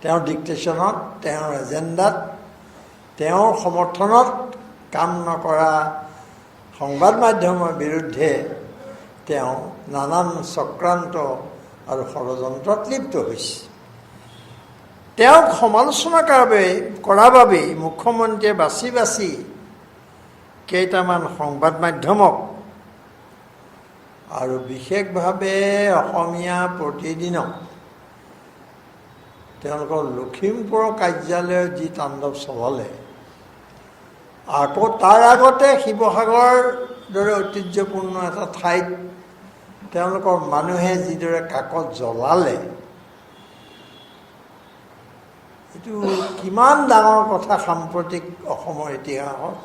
তেওঁৰ ডিক্টেশ্যনত, তেওঁৰ এজেণ্ডাত, তেওঁৰ সমৰ্থনত কাম নকৰা সংবাদ মাধ্যমৰ বিৰুদ্ধে তেওঁ নানান চক্ৰান্ত আৰু ষড়যন্ত্ৰত লিপ্ত হৈছে। তেওঁক সমালোচনা কৰাৰ বাবেই মুখ্যমন্ত্ৰীয়ে বাছি বাছি কেইটামান সংবাদ মাধ্যমক আৰু বিশেষভাৱে অসমীয়া প্ৰতিদিনক তেওঁলোকৰ লখিমপুৰৰ কাৰ্যালয়ৰ যি তাণ্ডৱ চলালে, আকৌ তাৰ আগতে শিৱসাগৰৰ দৰে ঐতিহ্যপূৰ্ণ এটা ঠাইত তেওঁলোকৰ মানুহে যিদৰে কাকত জ্বলালে, এইটো কিমান ডাঙৰ কথা সাম্প্ৰতিক অসমৰ ইতিহাসত,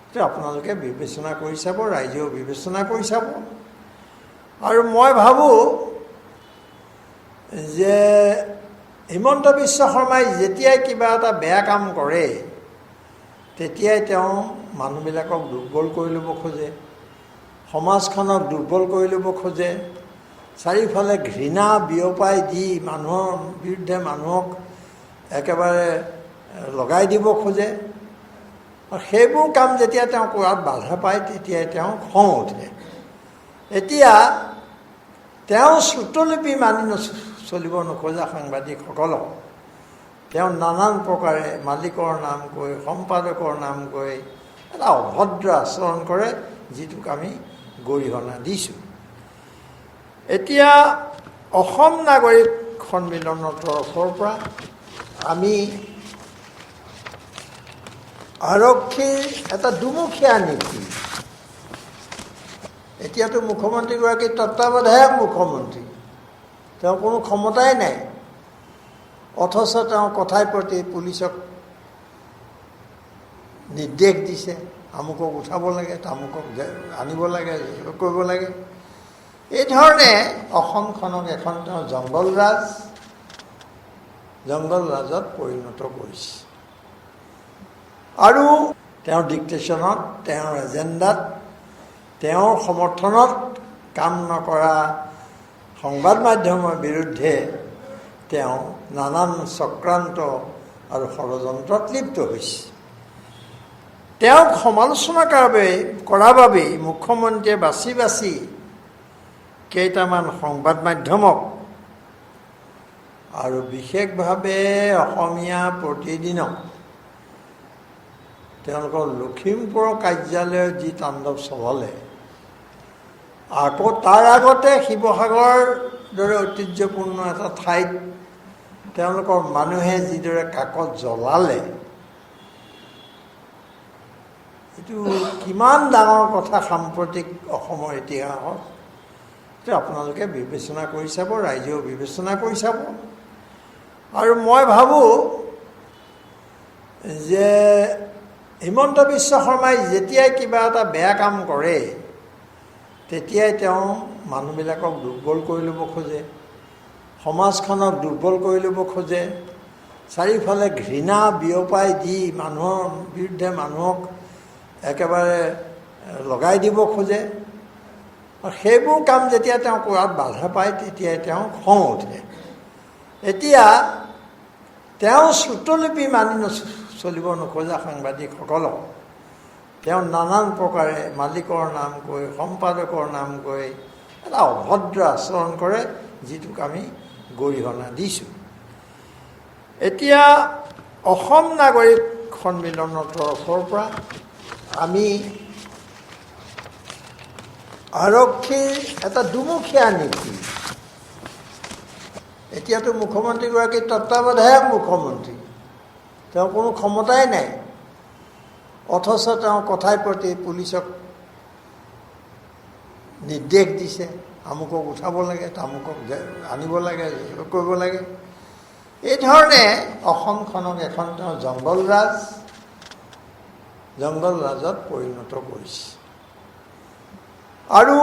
এইটো আপোনালোকে বিবেচনা কৰি চাব, ৰাইজেও বিবেচনা কৰি চাব। আৰু মই ভাবোঁ যে হিমন্ত বিশ্ব শৰ্মাই যেতিয়াই কিবা এটা বেয়া কাম কৰে তেতিয়াই তেওঁ মানুহবিলাকক দুৰ্বল কৰি ল'ব খোজে, সমাজখনক দুৰ্বল কৰি ল'ব খোজে, চাৰিওফালে ঘৃণা বিয়পাই দি মানুহৰ বিৰুদ্ধে মানুহক একেবাৰে লগাই দিব খোজে। আৰু সেইবোৰ কাম যেতিয়া তেওঁ কৰাত বাধা পায় তেতিয়াই তেওঁ খং উঠে। এতিয়া তেওঁ শ্ৰুতলিপি মানি চলিব নোখোজা সাংবাদিকসকলক তেওঁ নানান প্ৰকাৰে মালিকৰ নাম কৈ, সম্পাদকৰ নাম কৈ এটা অভদ্ৰ আচৰণ কৰে, যিটোক আমি গৰিহণা দিছোঁ। এতিয়া অসম নাগৰিক সন্মিলনৰ তৰফৰ পৰা আমি আৰক্ষীৰ এটা দুমুখীয়া নীতি, এতিয়াতো মুখ্যমন্ত্ৰীগৰাকী তত্ত্বাৱধায়ক মুখ্যমন্ত্ৰী, তেওঁ কোনো ক্ষমতাই নাই, অথচ তেওঁ কথাই প্ৰতি পুলিচক নিৰ্দেশ দিছে, আমুকক উঠাব লাগে, তামুকক আনিব লাগে, কৰিব লাগে। এই ধৰণে অসমখনক এখন তেওঁ জংগল ৰাজত পৰিণত কৰিছে। আৰু তেওঁৰ ডিক্টেশ্যনত, তেওঁৰ এজেণ্ডাত, তেওঁৰ সমৰ্থনত কাম নকৰা সংবাদ মাধ্যমৰ বিৰুদ্ধে তেওঁ নানান চক্ৰান্ত আৰু ষড়যন্ত্ৰত লিপ্ত হৈছে। তেওঁক সমালোচনা কৰাৰ বাবেই মুখ্যমন্ত্ৰীয়ে বাছি বাছি কেইটামান সংবাদ মাধ্যমক আৰু বিশেষভাৱে অসমীয়া প্ৰতিদিনক তেওঁলোকৰ লখিমপুৰৰ কাৰ্যালয়ৰ যি তাণ্ডৱ চলালে, আকৌ তাৰ আগতে শিৱসাগৰৰ দৰে ঐতিহ্যপূৰ্ণ এটা ঠাইত তেওঁলোকৰ মানুহে যিদৰে কাকত জ্বলালে, এইটো কিমান ডাঙৰ কথা সাম্প্ৰতিক অসমৰ ইতিহাসত, এইটো আপোনালোকে বিবেচনা কৰি চাব, ৰাইজেও বিবেচনা কৰি চাব। আৰু মই ভাবোঁ যে হিমন্ত বিশ্ব শৰ্মাই যেতিয়াই কিবা এটা বেয়া কাম কৰে তেতিয়াই তেওঁ মানুহবিলাকক দুৰ্বল কৰি ল'ব খোজে, সমাজখনক দুৰ্বল কৰি ল'ব খোজে, চাৰিওফালে ঘৃণা বিয়পাই দি মানুহৰ বিৰুদ্ধে মানুহক একেবাৰে লগাই দিব খোজে। আৰু সেইবোৰ কাম যেতিয়া তেওঁ কৰাত বাধা পায় তেতিয়াই তেওঁ খং উঠে। এতিয়া তেওঁ শ্ৰুতলিপি মানি চলিব নোখোজা সাংবাদিকসকলক তেওঁ নানান প্ৰকাৰে মালিকৰ নাম কৈ, সম্পাদকৰ নাম কৈ এটা অভদ্ৰ আচৰণ কৰে, যিটোক আমি গৰিহণা দিছোঁ। এতিয়া অসম নাগৰিক সন্মিলনৰ তৰফৰ পৰা আমি আৰক্ষীৰ এটা দুমুখীয়া নীতি, এতিয়াতো মুখ্যমন্ত্ৰীগৰাকী তত্ত্বাৱধায়ক মুখ্যমন্ত্ৰী, তেওঁ কোনো ক্ষমতাই নাই, অথচ তেওঁ কথাই প্ৰতি পুলিচক নিৰ্দেশ দিছে, আমুকক উঠাব লাগে, তামুকক আনিব লাগে, কৰিব লাগে। এই ধৰণে অসমখনক এখন তেওঁ জংগল ৰাজত পৰিণত কৰিছে। আৰু